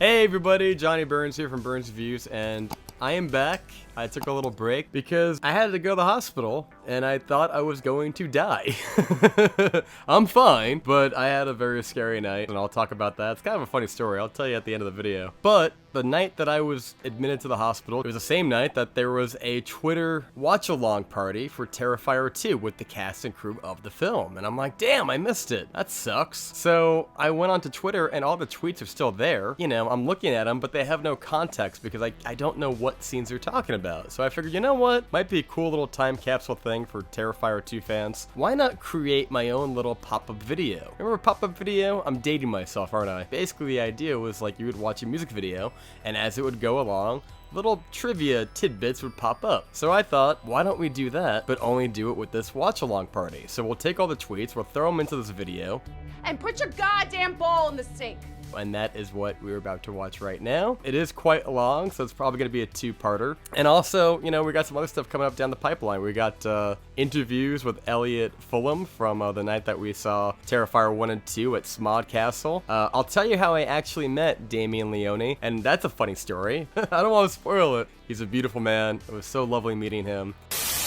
Hey everybody, Johnny Burns here from Burns Reviews, and I am back. I took a little break because I had to go to the hospital and I thought I was going to die. I'm fine, but I had a very scary night and I'll talk about that. It's kind of a funny story. I'll tell you at the end of the video. But the night that I was admitted to the hospital, it was the same night that there was a Twitter watch-along party for Terrifier 2 with the cast and crew of the film. And I'm like, damn, I missed it. That sucks. So I went onto Twitter and all the tweets are still there. You know, I'm looking at them, but they have no context because I don't know what scenes they're talking about. So I figured, you know what? Might be a cool little time capsule thing for Terrifier 2 fans. Why not create my own little pop-up video? Remember pop-up video? I'm dating myself, aren't I? Basically, the idea was like you would watch a music video, and as it would go along, little trivia tidbits would pop up. So I thought, why don't we do that, but only do it with this watch-along party? So we'll take all the tweets, we'll throw them into this video. And put your goddamn bowl in the sink. And that is what we're about to watch right now. It is quite long, so it's probably going to be a two-parter. And also, you know, we got some other stuff coming up down the pipeline. We got interviews with Elliott Fullam from the night that we saw Terrifier 1 and 2 at Smod Castle. I'll tell you how I actually met Damien Leone, and that's a funny story. I don't want to spoil it. He's a beautiful man. It was so lovely meeting him.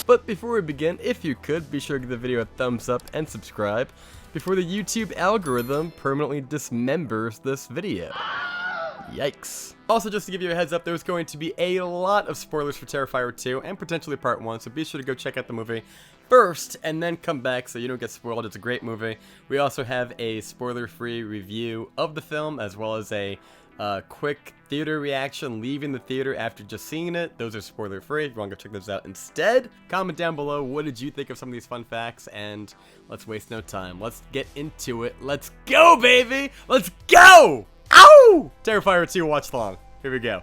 But before we begin, if you could, be sure to give the video a thumbs up and subscribe before the YouTube algorithm permanently dismembers this video. Yikes. Also, just to give you a heads up, there's going to be a lot of spoilers for Terrifier 2 and potentially Part 1, so be sure to go check out the movie first and then come back so you don't get spoiled. It's a great movie. We also have a spoiler-free review of the film, as well as a quick theater reaction leaving the theater after just seeing it. Those are spoiler free. If you want to go check those out instead, comment down below what did you think of some of these fun facts, and let's waste no time. Let's get into it. Let's go, baby! Let's go! Ow! Terrifier 2 watch along. Here we go.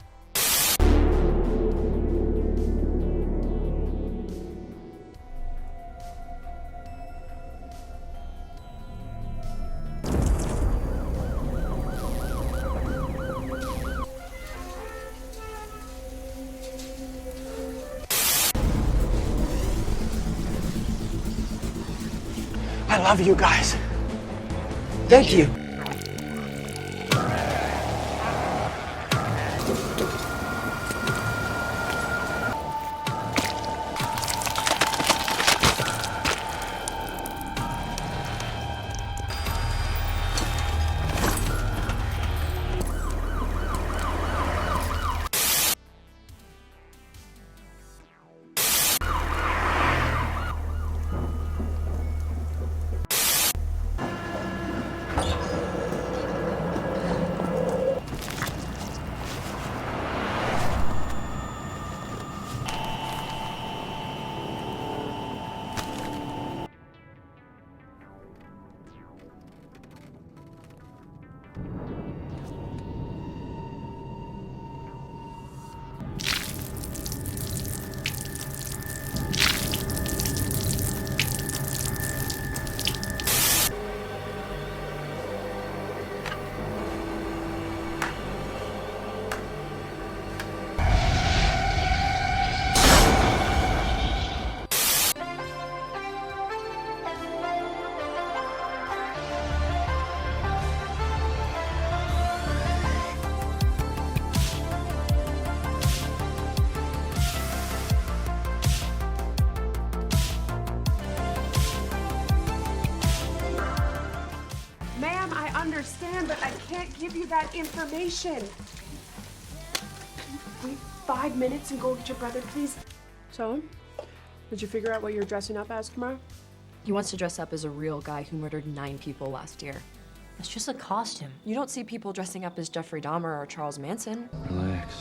I love you guys. Thank you. Understand, but I can't give you that information. Wait 5 minutes and go get your brother, please. So, did you figure out what you're dressing up as tomorrow? He wants to dress up as a real guy who murdered 9 people last year. It's just a costume. You don't see people dressing up as Jeffrey Dahmer or Charles Manson. Relax.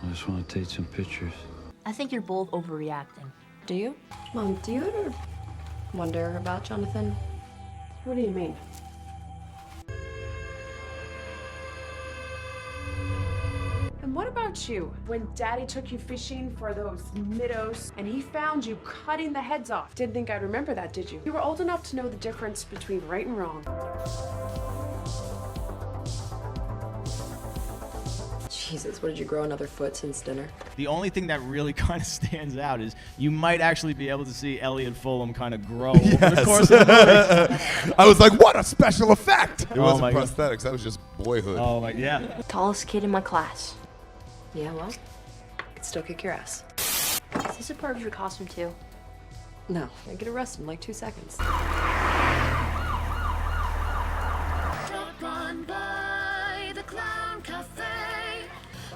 I just want to take some pictures. I think you're both overreacting. Do you? Mom, do you ever wonder about Jonathan? What do you mean? And what about you? When Daddy took you fishing for those middows and he found you cutting the heads off. Didn't think I'd remember that, did you? You were old enough to know the difference between right and wrong. Jesus, what, did you grow another foot since dinner? The only thing that really kind of stands out is you might actually be able to see Elliott Fullam kind of grow over the course of the movie. I was like, what a special effect! It Oh wasn't my God. prosthetics, that was just boyhood. Oh my, yeah. Tallest kid in my class. Yeah, well, I could still kick your ass. Is this a part of your costume too? No, I get arrested in like 2 seconds. Drop on by the Clown Cafe.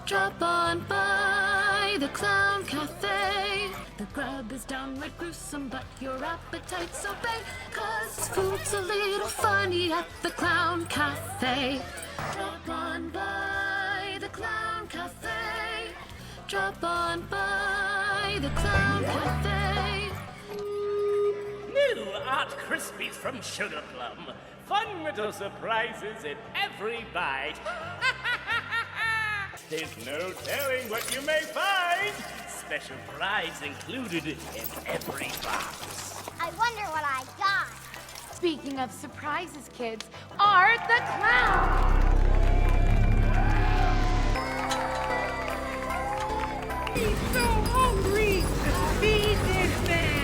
Drop on by the Clown Cafe. The grub is downright gruesome, but your appetite's obey. 'Cause food's a little funny at the Clown Cafe. Drop on by the Clown Cafe. Drop on by the Clown Cafe. New Art Krispies from Sugar Plum. Fun little surprises in every bite. There's no telling what you may find. Special prize included in every box. I wonder what I got. Speaking of surprises, kids, Art the Clown! He's so hungry! Feed this man!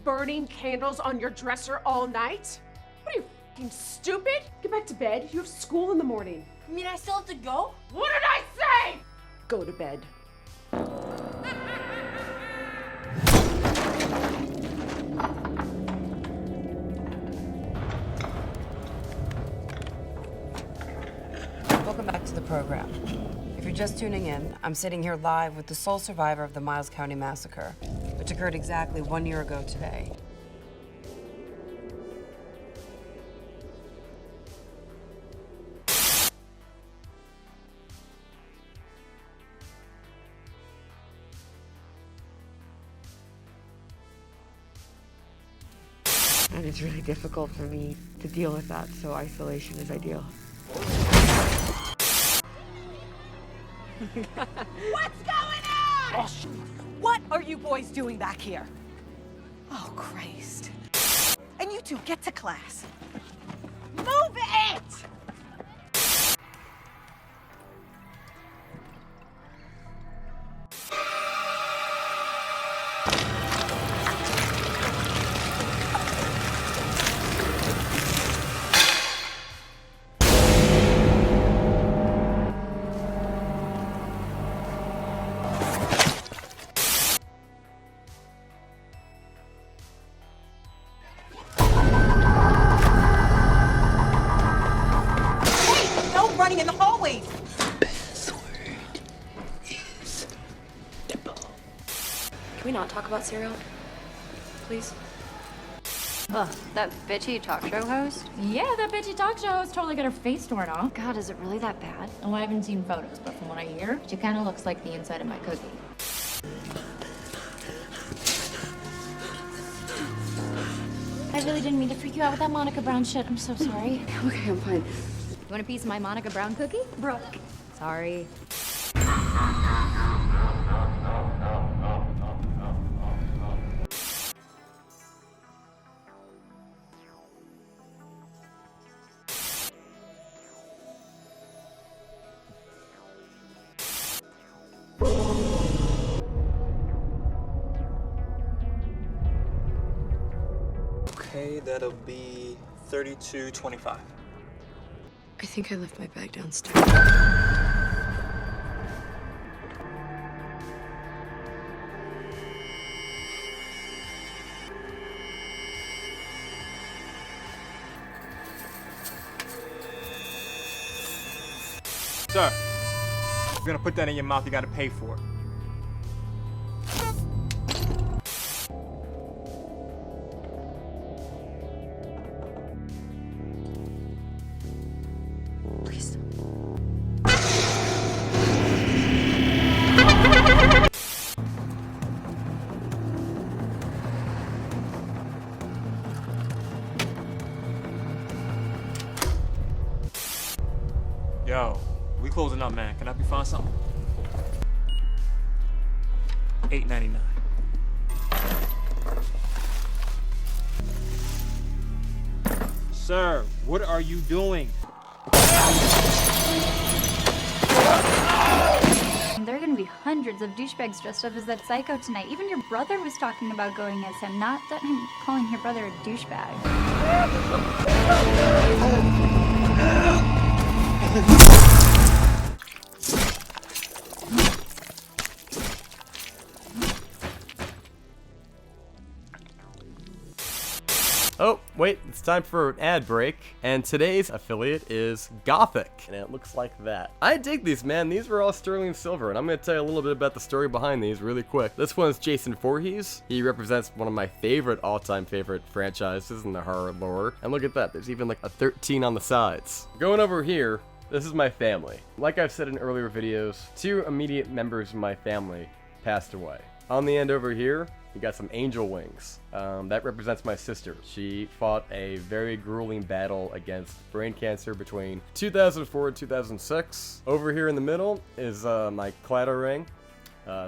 Burning candles on your dresser all night? What are you, f***ing stupid? Get back to bed. You have school in the morning. You mean I still have to go? What did I say? Go to bed. Welcome back to the program. If you're just tuning in, I'm sitting here live with the sole survivor of the Miles County Massacre, which occurred exactly 1 year ago today. And it's really difficult for me to deal with that, so isolation is ideal. What's going on? Oh, what are you boys doing back here? Oh, Christ. And you two, get to class. Move it! In the hallways. Can we not talk about cereal? Please? Ugh, that bitchy talk show host? Yeah, that bitchy talk show host totally got her face torn off. God, is it really that bad? Oh, I haven't seen photos, but from what I hear, she kind of looks like the inside of my cookie. I really didn't mean to freak you out with that Monica Brown shit. I'm so sorry. Okay, I'm fine. You want a piece of my Monica Brown cookie? Brooke. Sorry. Okay, that'll be $32.25. I think I left my bag downstairs. Sir, if you're gonna put that in your mouth, you gotta pay for it. Please. Yo, we closing up, man. Can I help you find something? $8.99. Sir, what are you doing? There are gonna be hundreds of douchebags dressed up as that psycho tonight. Even your brother was talking about going as him. Not that I'm calling your brother a douchebag. Oh, wait, it's time for an ad break, and today's affiliate is GTHIC, and it looks like that. I dig these, man. These were all sterling silver, and I'm going to tell you a little bit about the story behind these really quick. This one's Jason Voorhees. He represents one of my all-time favorite franchises in the horror lore, and look at that. There's even like a 13 on the sides. Going over here, this is my family. Like I've said in earlier videos, 2 immediate members of my family passed away. On the end over here, you got some angel wings. That represents my sister. She fought a very grueling battle against brain cancer between 2004 and 2006. Over here in the middle is my clatter ring.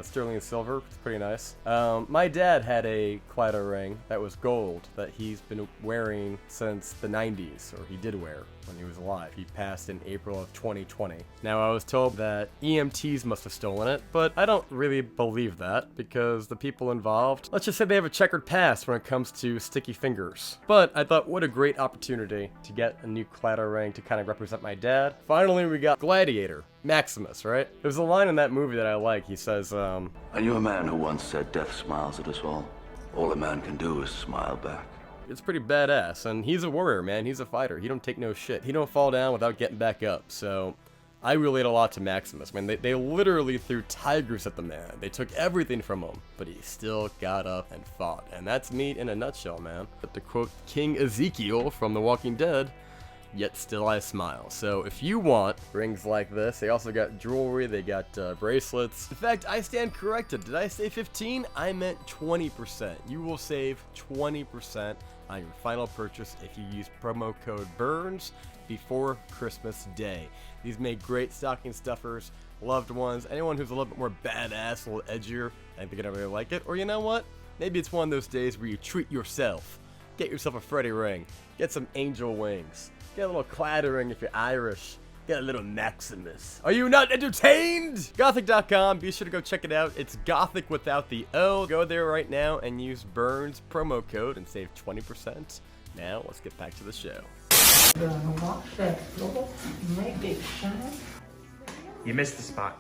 Sterling silver. It's pretty nice. My dad had a clatter ring that was gold that he's been wearing since the 90s, or he did wear when he was alive. He passed in April of 2020. Now, I was told that EMTs must have stolen it, but I don't really believe that because the people involved, let's just say they have a checkered past when it comes to sticky fingers. But I thought, what a great opportunity to get a new clatter ring to kind of represent my dad. Finally, we got Gladiator. Maximus, right? There's a line in that movie that I like. He says, I knew a man who once said death smiles at us all. All a man can do is smile back. It's pretty badass, and he's a warrior, man. He's a fighter. He don't take no shit. He don't fall down without getting back up, so I relate a lot to Maximus. Man, they literally threw tigers at the man. They took everything from him, but he still got up and fought, and that's me in a nutshell, man. But to quote King Ezekiel from The Walking Dead, yet still I smile. So if you want rings like this, they also got jewelry, they got bracelets. In fact, I stand corrected. Did I say 15? I meant 20%. You will save 20% on your final purchase if you use promo code BURNS before Christmas Day. These make great stocking stuffers, loved ones, anyone who's a little bit more badass, a little edgier. I think they're gonna really like it. Or you know what? Maybe it's one of those days where you treat yourself. Get yourself a Freddy ring. Get some angel wings. Get a little clattering if you're Irish. Get a little Maximus. Are you not entertained? GTHIC.com. Be sure to go check it out. It's Gothic without the O. Go there right now and use Burns promo code and save 20%. Now, let's get back to the show. You missed the spot.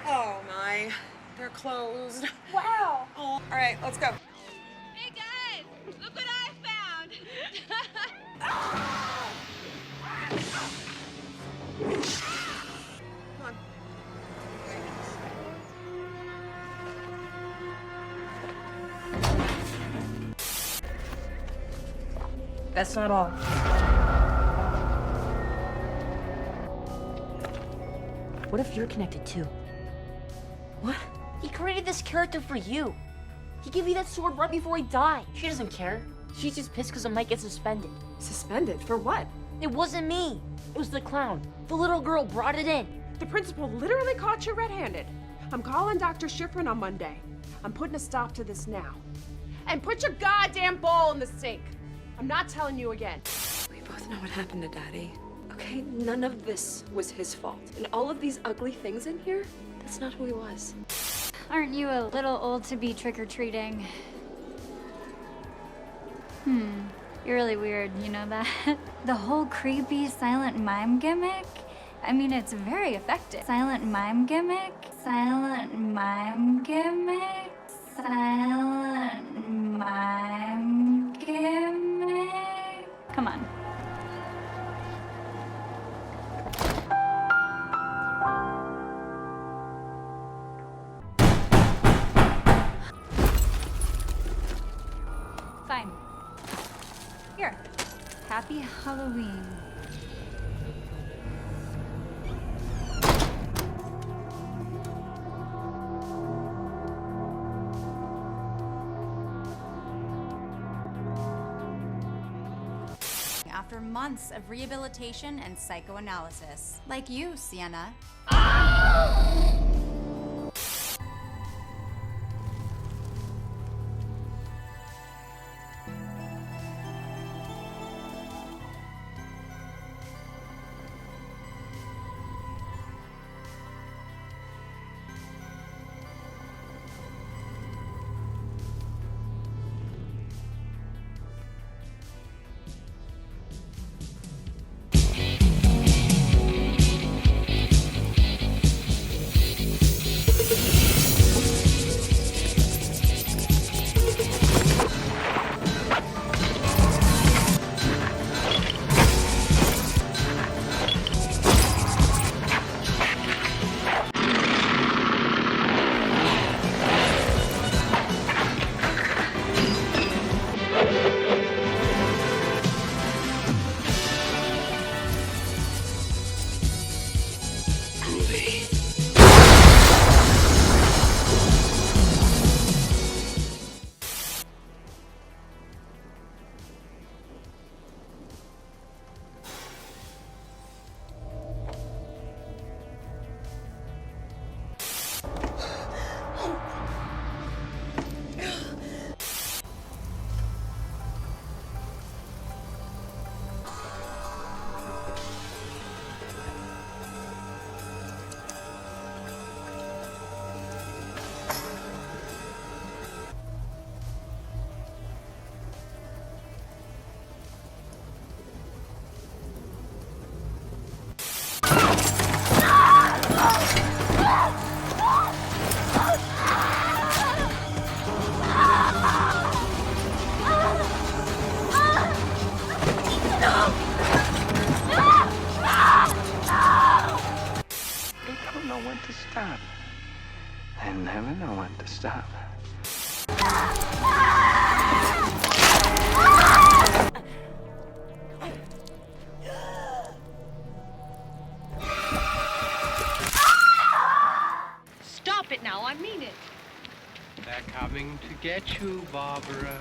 Oh my, they're closed. Wow. Oh, all right, let's go. Hey guys, look what I found. Come on. That's not all. What if you're connected too? What? He created this character for you. He gave you that sword right before he died. She doesn't care. She's just pissed because I might get suspended. Suspended? For what? It wasn't me. It was the clown. The little girl brought it in. The principal literally caught you red-handed. I'm calling Dr. Schifrin on Monday. I'm putting a stop to this now. And put your goddamn bowl in the sink. I'm not telling you again. We both know what happened to Daddy. Okay, none of this was his fault. And all of these ugly things in here, that's not who he was. Aren't you a little old to be trick-or-treating? You're really weird, you know that? The whole creepy silent mime gimmick? I mean, it's very effective. Silent mime gimmick? Silent mime gimmick? Silent mime gimmick? Come on. Fine. Here. Happy Halloween. After months of rehabilitation and psychoanalysis. Like you, Sienna. Stop. Stop it now, I mean it. They're coming to get you, Barbara.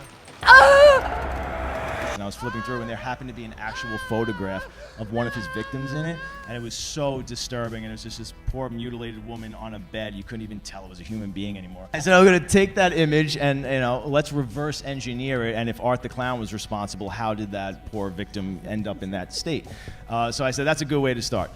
And I was flipping through, and there happened to be an actual photograph of one of his victims in it, and it was so disturbing. And it was just this poor mutilated woman on a bed. You couldn't even tell it was a human being anymore. I said, I'm going to take that image and, let's reverse engineer it. And if Art the Clown was responsible, how did that poor victim end up in that state? So I said, that's a good way to start.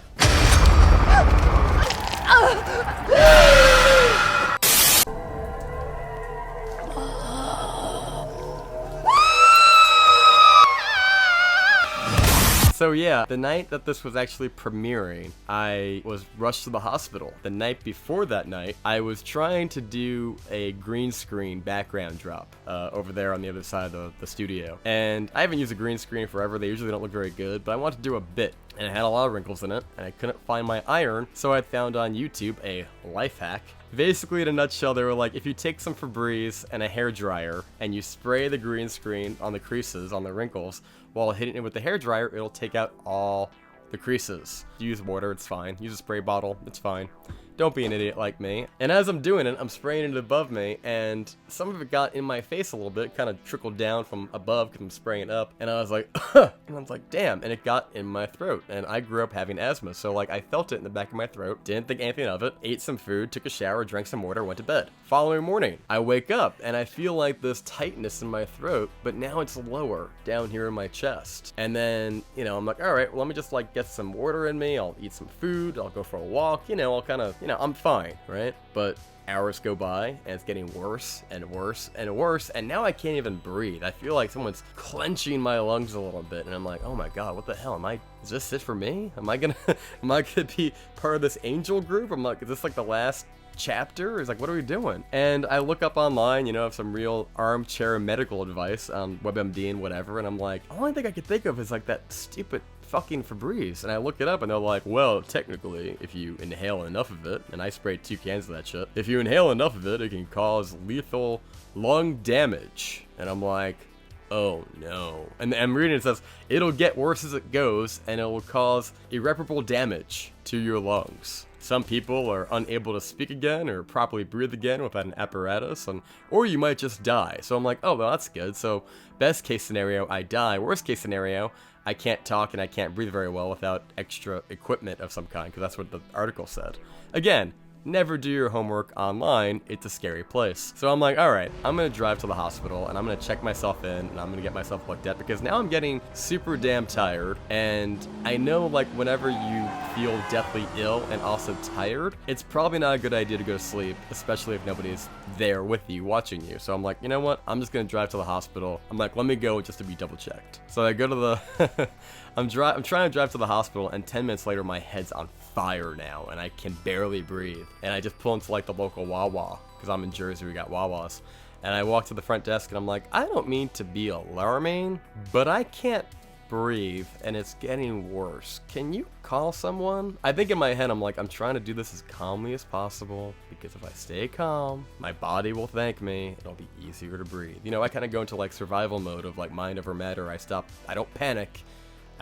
So yeah, the night that this was actually premiering, I was rushed to the hospital. The night before that night, I was trying to do a green screen background drop over there on the other side of the studio. And I haven't used a green screen forever. They usually don't look very good, but I wanted to do a bit. And it had a lot of wrinkles in it, and I couldn't find my iron, so I found on YouTube a life hack. Basically, in a nutshell, they were like, if you take some Febreze and a hairdryer, and you spray the green screen on the creases, on the wrinkles, while hitting it with the hairdryer, it'll take out all the creases. Use water, it's fine. Use a spray bottle, it's fine. Don't be an idiot like me. And as I'm doing it, I'm spraying it above me, and some of it got in my face a little bit, kind of trickled down from above because I'm spraying it up. And I was like, and I was like, damn, and it got in my throat. And I grew up having asthma, so like I felt it in the back of my throat, didn't think anything of it, ate some food, took a shower, drank some water, went to bed. Following morning, I wake up and I feel like this tightness in my throat, but now it's lower down here in my chest. And then, I'm like, all right, well, let me just like get some water in me. I'll eat some food. I'll go for a walk. I'll kind of, I'm fine, right? But hours go by, and it's getting worse and worse and worse, and now I can't even breathe. I feel like someone's clenching my lungs a little bit, and I'm like, oh my god, what the hell? Is this it for me? Am I gonna be part of this angel group? I'm like, is this like the last chapter? It's like, what are we doing? And I look up online, you know, of some real armchair medical advice on WebMD and whatever, and I'm like, the only thing I could think of is like that stupid fucking Febreze. And I look it up and they're like, well, technically, if you inhale enough of it, and I sprayed 2 cans of that shit, if you inhale enough of it, it can cause lethal lung damage. And I'm like, oh no. And I'm reading, it says, it'll get worse as it goes, and it will cause irreparable damage to your lungs. Some people are unable to speak again or properly breathe again without an apparatus, or you might just die. So I'm like, oh, well, that's good. So best case scenario, I die. Worst case scenario, I can't talk and I can't breathe very well without extra equipment of some kind, because that's what the article said. Again, never do your homework online. It's a scary place. So I'm like, all right, I'm gonna drive to the hospital and I'm gonna check myself in and I'm gonna get myself looked at, because now I'm getting super damn tired. And I know, like, whenever you feel deathly ill and also tired, it's probably not a good idea to go to sleep, especially if nobody's there with you watching you. So I'm like, you know what? I'm just gonna drive to the hospital. I'm like, let me go just to be double checked. So I go to the I'm trying to drive to the hospital, and 10 minutes later my head's on fire now and I can barely breathe, and I just pull into like the local Wawa, because I'm in Jersey, we got Wawas, and I walk to the front desk and I'm like, I don't mean to be alarming, but I can't breathe and it's getting worse. Can you call someone? I think in my head I'm like, I'm trying to do this as calmly as possible, because if I stay calm, my body will thank me, it'll be easier to breathe. You know, I kind of go into like survival mode of like mind over matter. I don't panic,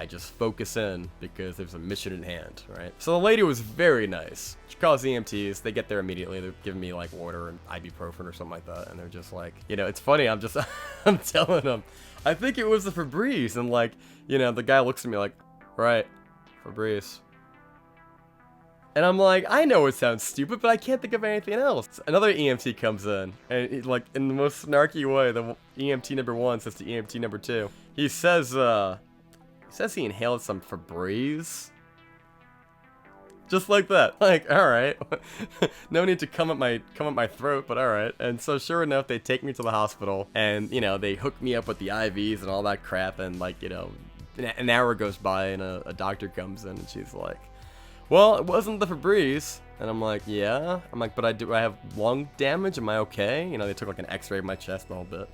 I just focus in because there's a mission in hand, right? So the lady was very nice. She calls the EMTs, they get there immediately, they're giving me like water and ibuprofen or something like that, and they're just like, you know, it's funny, I'm telling them, I think it was the Febreze, and like, you know, the guy looks at me like, right, Febreze. And I'm like, I know it sounds stupid, but I can't think of anything else. Another EMT comes in, and like, in the most snarky way, the EMT number 1 says to EMT number 2, he says he inhaled some Febreze. Just like that. Like, alright. No need to come at my throat, but alright. And so sure enough, they take me to the hospital, and, you know, they hook me up with the IVs and all that crap, and like, you know, an hour goes by and a doctor comes in and she's like, well, it wasn't the Febreze. And I'm like, yeah. I'm like, but I have lung damage? Am I okay? You know, they took like an x-ray of my chest a little bit.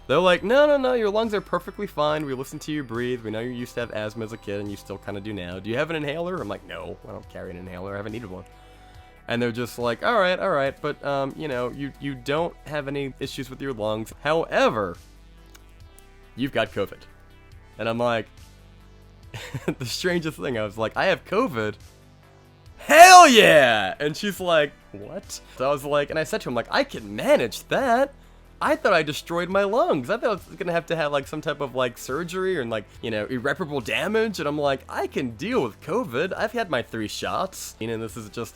They're like, no, your lungs are perfectly fine. We listen to you breathe. We know you used to have asthma as a kid, and you still kind of do now. Do you have an inhaler? I'm like, no, I don't carry an inhaler. I haven't needed one. And they're just like, all right, but, you know, you don't have any issues with your lungs. However, you've got COVID. And I'm like, the strangest thing, I was like, I have COVID? Hell yeah! And she's like, what? So I was like, and I said to him, like, I can manage that. I thought I destroyed my lungs. I thought I was gonna have to have like some type of like surgery or like, you know, irreparable damage. And I'm like, I can deal with COVID. I've had my 3 shots. You know, this is just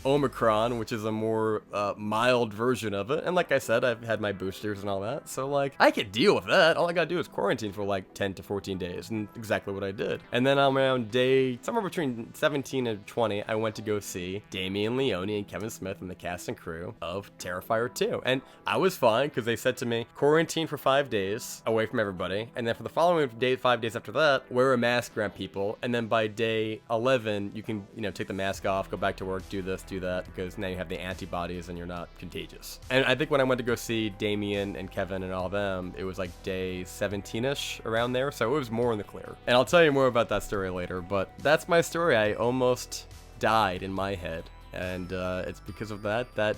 Omicron, which is a more mild version of it. And like I said, I've had my boosters and all that. So like, I could deal with that. All I gotta do is quarantine for like 10 to 14 days. And exactly what I did. And then around day, somewhere between 17 and 20, I went to go see Damien Leone and Kevin Smith and the cast and crew of Terrifier 2. And I was fine, because they said to me, quarantine for 5 days away from everybody. And then for the following day, 5 days after that, wear a mask around people. And then by day 11, you can, you know, take the mask off, go back to work, do this, do that, because now you have the antibodies and you're not contagious. And I think when I went to go see Damien and Kevin and all them, it was like day 17-ish around there, so it was more in the clear. And I'll tell you more about that story later, but that's my story. I almost died in my head, and it's because of that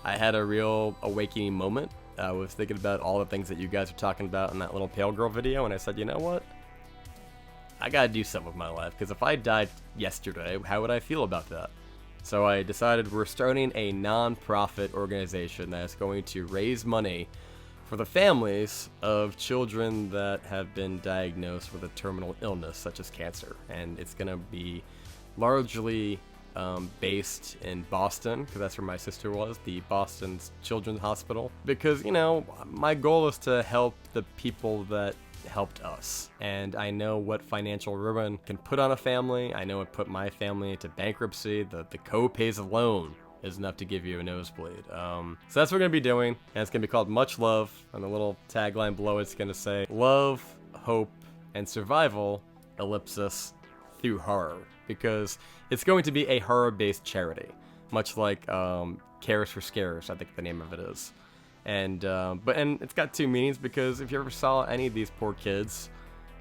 I had a real awakening moment. I was thinking about all the things that you guys were talking about in that little pale girl video, and I said, you know what? I gotta do something with my life, because if I died yesterday, how would I feel about that? So I decided we're starting a non-profit organization that's going to raise money for the families of children that have been diagnosed with a terminal illness such as cancer. And it's going to be largely based in Boston, because that's where my sister was, the Boston Children's Hospital. Because, you know, my goal is to help the people that helped us, and I know what financial ruin can put on a family. I know it put my family into bankruptcy. The co-pays alone is enough to give you a nosebleed. So that's what we're going to be doing, and it's going to be called Much Love, and the little tagline below it's going to say, Love, Hope, and Survival, ellipsis, through horror, because it's going to be a horror-based charity, much like Cares for Scares, I think the name of it is. And it's got two meanings, because if you ever saw any of these poor kids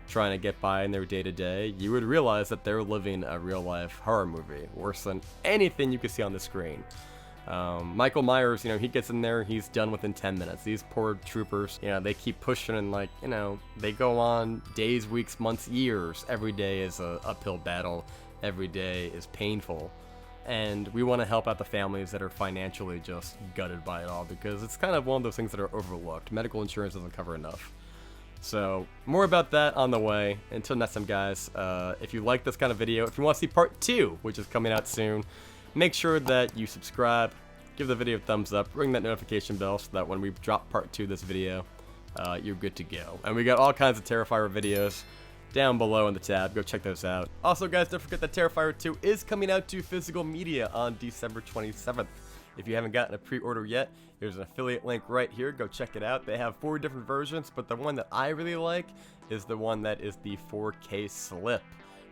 trying to get by in their day-to-day, you would realize that they're living a real-life horror movie, worse than anything you could see on the screen. Michael Myers, you know, he gets in there, he's done within 10 minutes. These poor troopers, you know, they keep pushing, and like, you know, they go on days, weeks, months, years. Every day is a uphill battle. Every day is painful. And we want to help out the families that are financially just gutted by it all, because it's kind of one of those things that are overlooked. Medical insurance doesn't cover enough. So, more about that on the way. Until next time, guys, if you like this kind of video, if you want to see part 2, which is coming out soon, make sure that you subscribe, give the video a thumbs up, ring that notification bell so that when we drop part 2 of this video, you're good to go. And we got all kinds of Terrifier videos down below in the tab. Go check those out. Also, guys, don't forget that Terrifier 2 is coming out to physical media on December 27th. If you haven't gotten a pre-order yet, there's an affiliate link right here. Go check it out. They have 4 different versions, but the one that I really like is the one that is the 4K slip.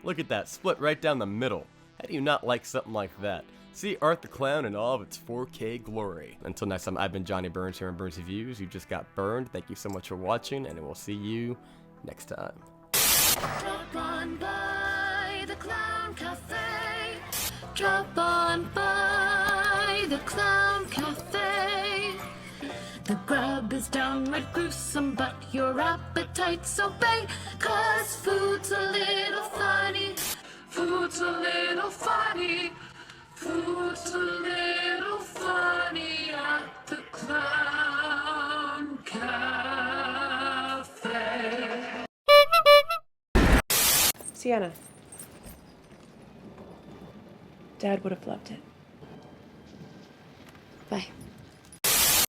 Look at that, split right down the middle. How do you not like something like that? See Art the Clown in all of its 4K glory. Until next time, I've been Johnny Burns here on Burns Reviews. You just got burned. Thank you so much for watching, and we'll see you next time. Drop on by the Clown Cafe. Drop on by the Clown Cafe. The grub is downright gruesome, but your appetites obey. 'Cause food's a little funny. Food's a little funny. Food's a little funny at the Clown Cafe. Sienna. Dad would have loved it. Bye.